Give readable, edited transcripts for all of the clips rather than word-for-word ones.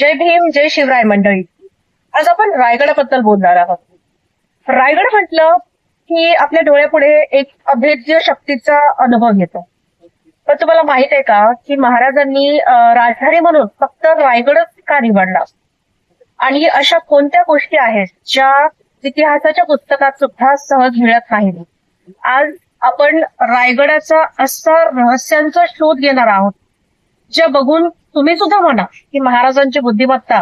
जय भीम, जय शिवराय मंडळी. आज आपण रायगडाबद्दल बोलणार आहोत. रायगड म्हटलं की आपल्या डोळ्यापुढे एक अभेद्य शक्तीचा अनुभव येतो. पण तुम्हाला माहित आहे का की महाराजांनी राजधानी म्हणून फक्त रायगडच का निवडला? आणि अशा कोणत्या गोष्टी आहेत ज्या इतिहासाच्या पुस्तकात सुद्धा सहज मिळत नाहीत? आज आपण रायगडाचा असा रहस्यांचा शोध घेणार आहोत, ज्या बघून तुम्ही सुद्धा म्हणा की महाराजांची बुद्धिमत्ता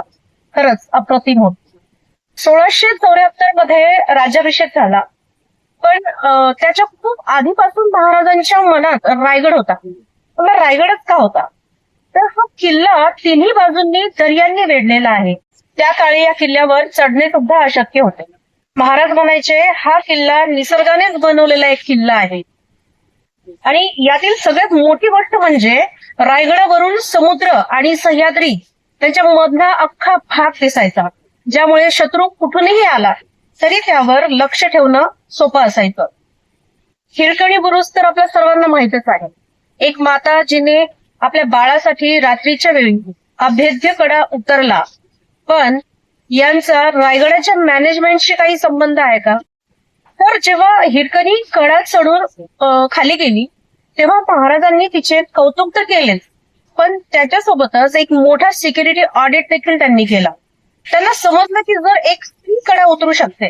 खरंच अप्रतिम होती. 1674 मध्ये राज्याभिषेक झाला, पण त्याच्या खूप आधीपासून महाराजांच्या मनात रायगड होता. पण रायगडच का होता? तर हा किल्ला तिन्ही बाजूंनी दर्यांनी वेढलेला आहे. त्या काळी या किल्ल्यावर चढणे सुद्धा अशक्य होते. महाराज म्हणायचे, हा किल्ला निसर्गानेच बनवलेला एक किल्ला आहे. आणि यातील सगळ्यात मोठी गोष्ट म्हणजे रायगडावरून समुद्र आणि सह्याद्री त्यांच्या मधला अख्खा भाग दिसायचा, ज्यामुळे शत्रू कुठूनही आला तरी त्यावर लक्ष ठेवणं सोपं असायचं. हिरकणी बुरुज तर आपल्या सर्वांना माहितच आहे. एक माता जिने आपल्या बाळासाठी रात्रीच्या वेळी अभेद्य कडा उतरला. पण यांचा रायगडाच्या मॅनेजमेंटशी काही संबंध आहे का? तर जेव्हा हिरकणी कडा चढून खाली गेली तेव्हा महाराजांनी तिचे कौतुक तर केलेच, पण त्याच्यासोबतच एक मोठा सिक्युरिटी ऑडिट देखील त्यांनी केला. त्यांना समजलं की जर एक स्त्री कडा उतरू शकते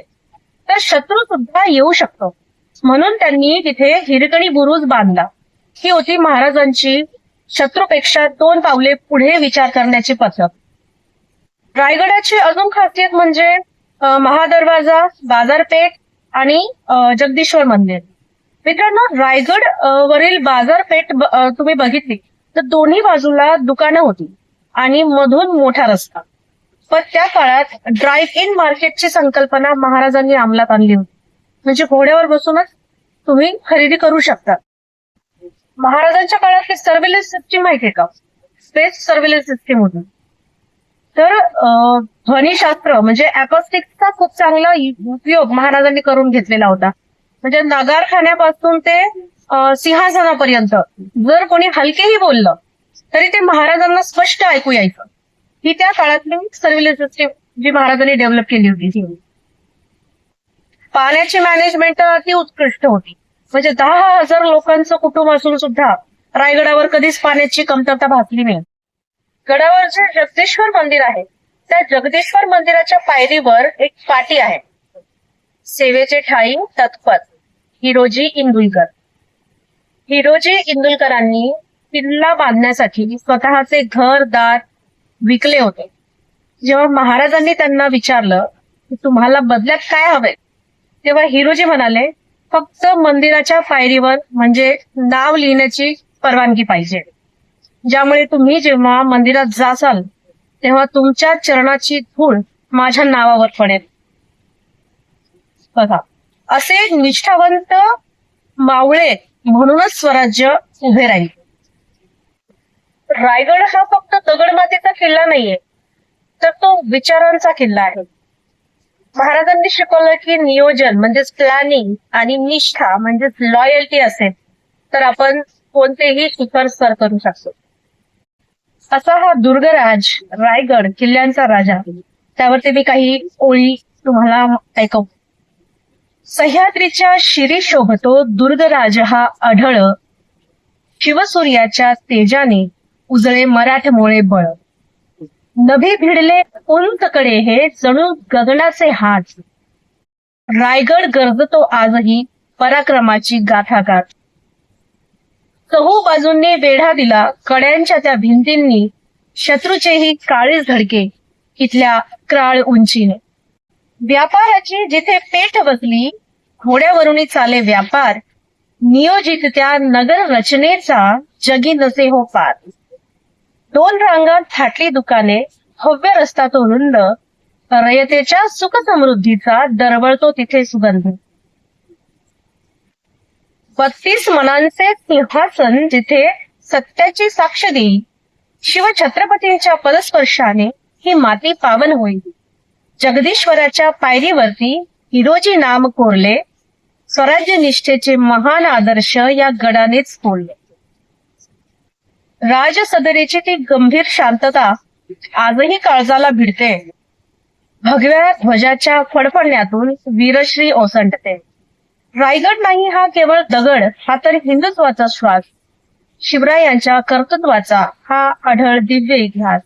तर शत्रू सुद्धा येऊ शकतो. म्हणून त्यांनी तिथे हिरकणी बुरुज बांधला. ही होती महाराजांची शत्रूपेक्षा 2 पावले पुढे विचार करण्याची पद्धत. रायगडाची अजून खासियत म्हणजे महादरवाजा, बाजारपेठ आणि जगदीश्वर मंदिर. मित्रांनो, रायगड वरील बाजारपेठ तुम्ही बघितली तर दोन्ही बाजूला दुकानं होती आणि मधून मोठा रस्ता. पण त्या काळात ड्राईव्ह इन मार्केटची संकल्पना महाराजांनी अंमलात आणली होती. म्हणजे घोड्यावर बसूनच तुम्ही खरेदी करू शकता. महाराजांच्या काळातली सर्व्हिलन्स सिस्टीम माहितीये का? स्पेस सर्व्हिलन्स सिस्टीम होती. तर ध्वनिशास्त्र म्हणजे अकॉस्टिक्सचा खूप चांगला उपयोग महाराजांनी करून घेतलेला होता. म्हणजे नगारखान्यापासून ते सिंहासनापर्यंत जर कोणी हलकेही बोललं तरी ते महाराजांना स्पष्ट ऐकू यायचं. ही त्या काळातली सर्व्हिलन्स सिस्टीम जी महाराजांनी डेव्हलप केली होती. पाण्याची मॅनेजमेंट अति उत्कृष्ट होती. म्हणजे 10,000 लोकांचं कुटुंब असून सुद्धा रायगडावर कधीच पाण्याची कमतरता भासली नाही. गडावर जे जगदीश्वर मंदिर आहे त्या जगदीश्वर मंदिराच्या पायरीवर एक पाटी आहे. सेवेचे ठाई तत्पत हिरोजी इंदुलकर. हिरोजी इंदुलकरांनी किल्ला बांधण्यासाठी स्वतःचे घर-दार विकले होते. जेव्हा महाराजांनी त्यांना विचारलं की तुम्हाला बदल्यात काय हवे, तेव्हा हिरोजी म्हणाले, फक्त मंदिराच्या पायरीवर म्हणजे नाव लिहिण्याची परवानगी पाहिजे, ज्यामुळे तुम्ही जेव्हा मंदिरात जासाल तेव्हा तुमच्या चरणाची धूळ माझ्या नावावर पडेल. बघा, असे निष्ठावंत मावळे म्हणूनच स्वराज्य उभे राहील. रायगड हा फक्त दगडमातीचा किल्ला नाहीये, तर तो विचारांचा किल्ला आहे. महाराजांनी शिकवलं की नियोजन म्हणजेच प्लॅनिंग आणि निष्ठा म्हणजेच लॉयल्टी असेल तर आपण कोणतेही शिखर सर करू शकतो. असा हा दुर्गराज रायगड किल्ल्यांचा राजा. त्यावरती मी काही ओळी तुम्हाला ऐकवतो. सह्याद्रीच्या शिरी शोभतो दुर्गराज हा आढळ, शिवसूर्याच्या तेजाने उजळे मराठमोळे बळ. नभी भिडले उंचकडे हे जणू गगनाचे हात, रायगड गरजतो आजही पराक्रमाची गाथा गाथ. चहू बाजूंनी वेढा दिला कड्यांच्या त्या भिंतींनी, शत्रूचेही काळीज धडके इथल्या क्राळ उंचीने. व्यापाराची जिथे पेठ बसली घोड्यावरूनही चाले व्यापार, नियोजित त्या नगर रचनेचा जगी नसे हो पार. 2 रांगात थाटली दुकाने, भव्य रस्ता तो रुंद, रयतेच्या सुख समृद्धीचा दरवळतो तिथे सुगंध. 32 मनांचे सिंहासन जिथे सत्याची साक्ष देईल, शिवछत्रपतींच्या पदस्पर्शाने ही माती पावन होईल. जगदीश्वराच्या पायरीवरती हिरोजी नाम कोरले, स्वराज्य निष्ठेचे महान आदर्श या गडानेच कोरले. राजसदरेची ती गंभीर शांतता आजही काळजाला भिडते. भगव्या ध्वजाच्या फडफडण्यातून वीरश्री ओसंडते. रायगड नाही हा केवळ दगड, हा तर हिंदुत्वाचा श्वास. शिवरायांच्या कर्तृत्वाचा हा अढळ दिव्य इतिहास.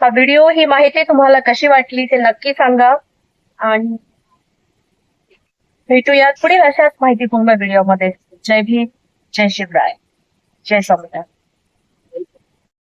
हा व्हिडिओ, ही माहिती तुम्हाला कशी वाटली ते नक्की सांगा. आणि भेटूयात पुढील अशाच माहितीपूर्ण व्हिडिओमध्ये. जय भीम, जय शिवराय, जय समर्थ.